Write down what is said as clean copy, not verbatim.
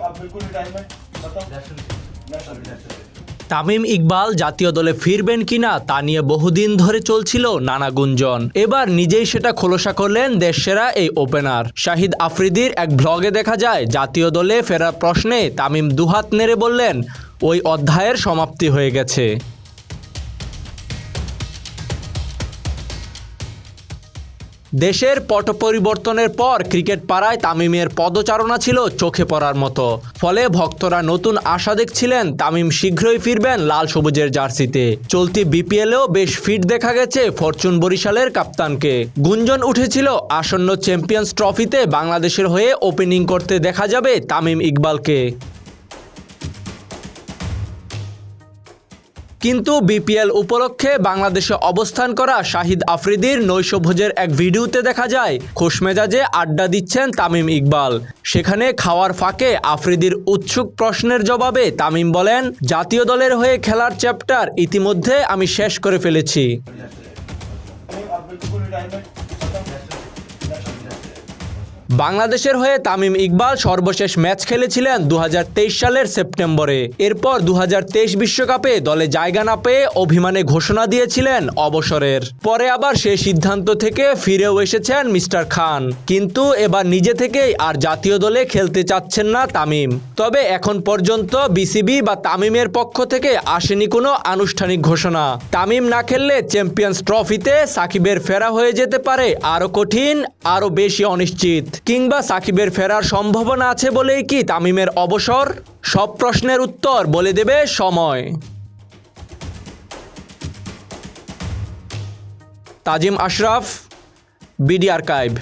अब बिल्कुल रिटायरमेंट बताओ। তামিম ইকবাল জাতীয় দলে ফিরবেন কিনা তা নিয়ে বহুদিন ধরে চলছিল নানা গুঞ্জন। এবার নিজেই সেটা খোলসা করলেন দেশসেরা এই ওপেনার। শাহিদ আফ্রিদির এক ব্লগে দেখা যায় জাতীয় দলে ফেরার প্রশ্নে তামিম দুহাত নেড়ে বললেন ওই অধ্যায়ের সমাপ্তি হয়ে গেছে। দেশের পট পরিবর্তনের পর ক্রিকেট পাড়ায় তামিমের পদচারণা ছিল চোখে পড়ার মতো। ফলে ভক্তরা নতুন আশা দেখছিলেন তামিম শীঘ্রই ফিরবেন লাল সবুজের জার্সিতে। চলতি বিপিএলেও বেশ ফিট দেখা গেছে ফরচুন বরিশালের কাপ্তানকে। গুঞ্জন উঠেছিল আসন্ন চ্যাম্পিয়ন্স ট্রফিতে বাংলাদেশের হয়ে ওপেনিং করতে দেখা যাবে তামিম ইকবালকে। কিন্তু বিপিএল উপলক্ষে বাংলাদেশে অবস্থান করা শাহিদ আফ্রিদির নৈশভোজের এক ভিডিওতে দেখা যায় খোশমেজাজে আড্ডা দিচ্ছেন তামিম ইকবাল। সেখানে খাওয়ার ফাঁকে আফ্রিদির উৎসুক প্রশ্নের জবাবে তামিম বলেন, জাতীয় দলের হয়ে খেলার চ্যাপ্টার ইতিমধ্যে আমি শেষ করে ফেলেছি। अब बिल्कुल रिटायरमेंट বাংলাদেশের হয়ে তামিম ইকবাল সর্বশেষ ম্যাচ খেলেছিলেন 2023 সালের সেপ্টেম্বরে। এরপর 2023 বিশ্বকাপে দলে জায়গা না পেয়ে অভিমানে ঘোষণা দিয়েছিলেন অবসরের। পরে আবার সেই সিদ্ধান্ত থেকে ফিরেও এসেছেন মিস্টার খান। কিন্তু এবার নিজে থেকেই আর জাতীয় দলে খেলতে চাচ্ছেন না তামিম। তবে এখন পর্যন্ত বিসিবি বা তামিমের পক্ষ থেকে আসেনি কোনো আনুষ্ঠানিক ঘোষণা। তামিম না খেললে চ্যাম্পিয়ন্স ট্রফিতে সাকিবের ফেরা হয়ে যেতে পারে আরও কঠিন, আরও বেশি অনিশ্চিত। কিংবা সাকিবের ফেরার সম্ভাবনা আছে বলেই কি তামিমের অবসর? সব প্রশ্নের উত্তর বলে দেবে সময়। তাজিম আশরাফ, বিডি আর্কাইভ।